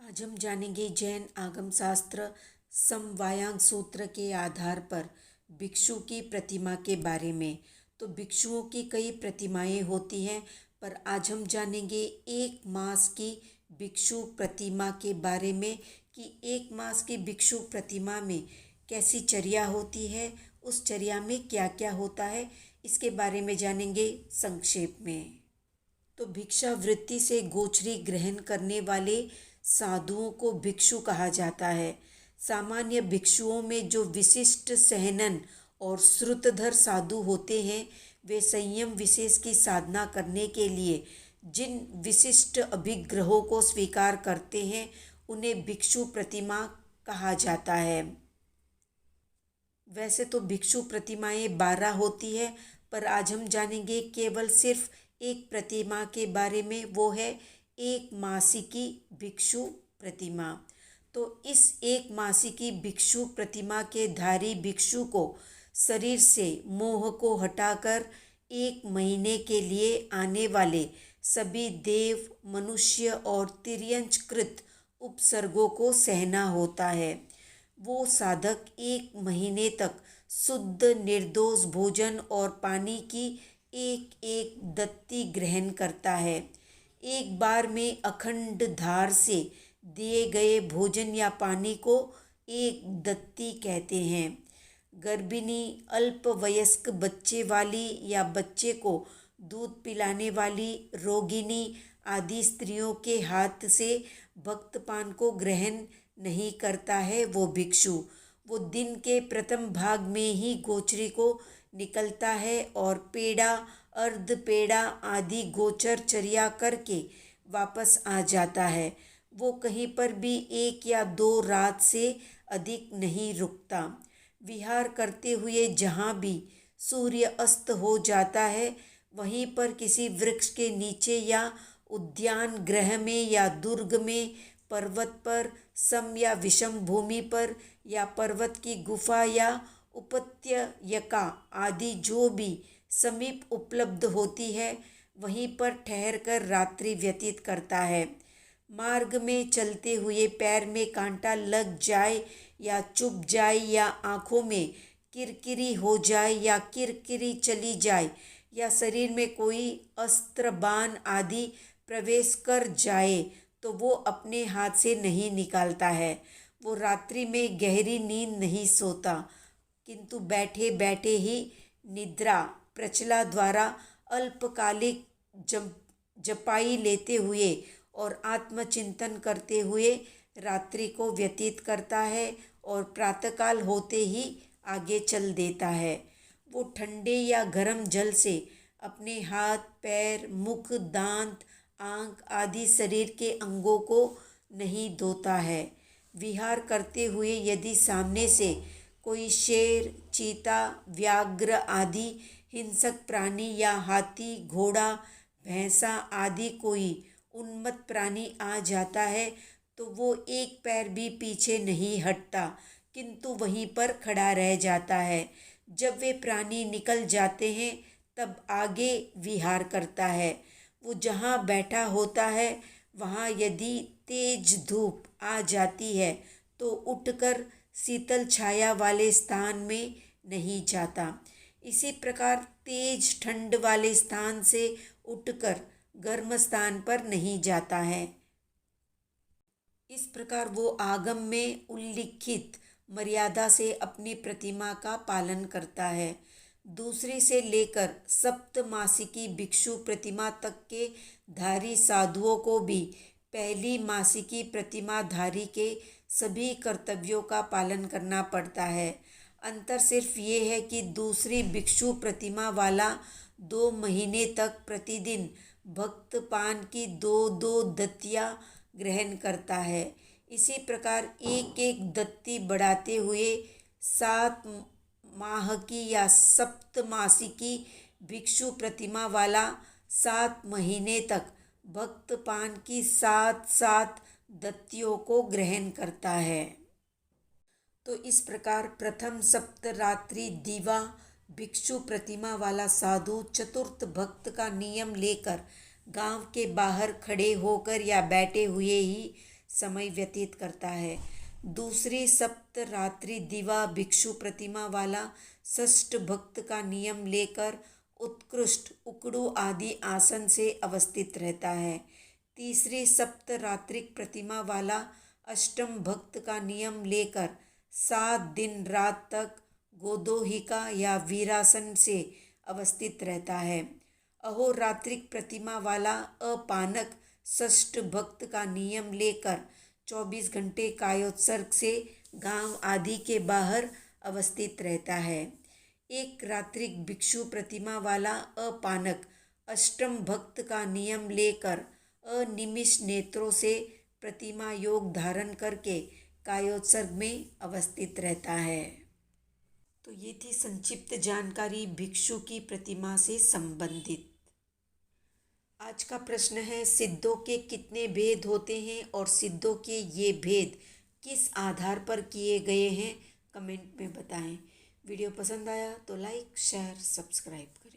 आज हम जानेंगे जैन आगम शास्त्र समवायांग सूत्र के आधार पर भिक्षु की प्रतिमा के बारे में। तो भिक्षुओं की कई प्रतिमाएं होती हैं, पर आज हम जानेंगे एक मास की भिक्षु प्रतिमा के बारे में कि एक मास की भिक्षु प्रतिमा में कैसी चर्या होती है, उस चर्या में क्या क्या होता है, इसके बारे में जानेंगे संक्षेप में। तो भिक्षा वृत्ति से गोचरी ग्रहण करने वाले साधुओं को भिक्षु कहा जाता है। सामान्य भिक्षुओं में जो विशिष्ट सहनन और श्रुतधर साधु होते हैं, वे संयम विशेष की साधना करने के लिए जिन विशिष्ट अभिग्रहों को स्वीकार करते हैं, उन्हें भिक्षु प्रतिमा कहा जाता है। वैसे तो भिक्षु प्रतिमाएं 12 होती है, पर आज हम जानेंगे केवल सिर्फ एक प्रतिमा के बारे में, वो है एक मासिकी भिक्षु प्रतिमा। तो इस एक मासिकी भिक्षु प्रतिमा के धारी भिक्षु को शरीर से मोह को हटाकर 1 महीने के लिए आने वाले सभी देव, मनुष्य और तिर्यंचकृत उपसर्गों को सहना होता है। वो साधक 1 महीने तक शुद्ध निर्दोष भोजन और पानी की एक एक दत्ती ग्रहण करता है। एक बार में अखंड धार से दिए गए भोजन या पानी को एक दत्ती कहते हैं। गर्भिणी, अल्पवयस्क बच्चे वाली या बच्चे को दूध पिलाने वाली, रोगिणी आदि स्त्रियों के हाथ से भक्तपान को ग्रहण नहीं करता है वो भिक्षु। वो दिन के प्रथम भाग में ही गोचरी को निकलता है और पेड़ा, अर्ध पेड़ा आदि गोचर चर्या करके वापस आ जाता है। वो कहीं पर भी 1 या 2 रात से अधिक नहीं रुकता। विहार करते हुए जहाँ भी सूर्य अस्त हो जाता है, वहीं पर किसी वृक्ष के नीचे या उद्यान गृह में या दुर्ग में, पर्वत पर, सम या विषम भूमि पर या पर्वत की गुफा या उपत्यका आदि जो भी समीप उपलब्ध होती है, वहीं पर ठहरकर रात्रि व्यतीत करता है। मार्ग में चलते हुए पैर में कांटा लग जाए या चुभ जाए या आँखों में किरकिरी हो जाए या किरकिरी चली जाए या शरीर में कोई अस्त्र, बाण आदि प्रवेश कर जाए, तो वो अपने हाथ से नहीं निकालता है। वो रात्रि में गहरी नींद नहीं सोता, किंतु बैठे बैठे ही निद्रा प्रचला द्वारा अल्पकालिक जपाई लेते हुए और आत्मचिंतन करते हुए रात्रि को व्यतीत करता है और प्रातःकाल होते ही आगे चल देता है। वो ठंडे या गर्म जल से अपने हाथ, पैर, मुख, दांत, आँख आदि शरीर के अंगों को नहीं धोता है। विहार करते हुए यदि सामने से कोई शेर, चीता, व्याघ्र आदि हिंसक प्राणी या हाथी, घोड़ा, भैंसा आदि कोई उन्मत्त प्राणी आ जाता है, तो वो एक पैर भी पीछे नहीं हटता, किंतु वहीं पर खड़ा रह जाता है। जब वे प्राणी निकल जाते हैं, तब आगे विहार करता है। वो जहाँ बैठा होता है, वहाँ यदि तेज धूप आ जाती है, तो उठकर शीतल छाया वाले स्थान में नहीं जाता। इसी प्रकार तेज ठंड वाले स्थान से उठकर गर्म स्थान पर नहीं जाता है। इस प्रकार वो आगम में उल्लिखित मर्यादा से अपनी प्रतिमा का पालन करता है। दूसरी से लेकर सप्तमासिकी भिक्षु प्रतिमा तक के धारी साधुओं को भी पहली मासिकी प्रतिमा धारी के सभी कर्तव्यों का पालन करना पड़ता है। अंतर सिर्फ ये है कि दूसरी भिक्षु प्रतिमा वाला 2 महीने तक प्रतिदिन भक्तपान की 2-2 दत्तियाँ ग्रहण करता है। इसी प्रकार एक एक दत्ती बढ़ाते हुए 7 माह की या सप्तमासिकी भिक्षु प्रतिमा वाला 7 महीने तक भक्तपान की 7-7 दत्तियों को ग्रहण करता है। तो इस प्रकार प्रथम सप्तरात्रि दीवा भिक्षु प्रतिमा वाला साधु चतुर्थ भक्त का नियम लेकर गांव के बाहर खड़े होकर या बैठे हुए ही समय व्यतीत करता है। दूसरी सप्तरात्रि दिवा भिक्षु प्रतिमा वाला षष्ठ भक्त का नियम लेकर उत्कृष्ट उकड़ू आदि आसन से अवस्थित रहता है। तीसरी सप्तरात्रिक प्रतिमा वाला अष्टम भक्त का नियम लेकर 7 दिन रात तक गोदोहिका या वीरासन से अवस्थित रहता है। अहोरात्रिक प्रतिमा वाला अपानक षष्ठ भक्त का नियम लेकर 24 घंटे कायोत्सर्ग से गांव आदि के बाहर अवस्थित रहता है। एक रात्रिक भिक्षु प्रतिमा वाला अपानक अष्टम भक्त का नियम लेकर अनिमिष नेत्रों से प्रतिमा योग धारण करके कायोत्सर्ग में अवस्थित रहता है। तो ये थी संक्षिप्त जानकारी भिक्षु की प्रतिमा से संबंधित। आज का प्रश्न है, सिद्धों के कितने भेद होते हैं और सिद्धों के ये भेद किस आधार पर किए गए हैं? कमेंट में बताएं। वीडियो पसंद आया तो लाइक शेयर सब्सक्राइब करें।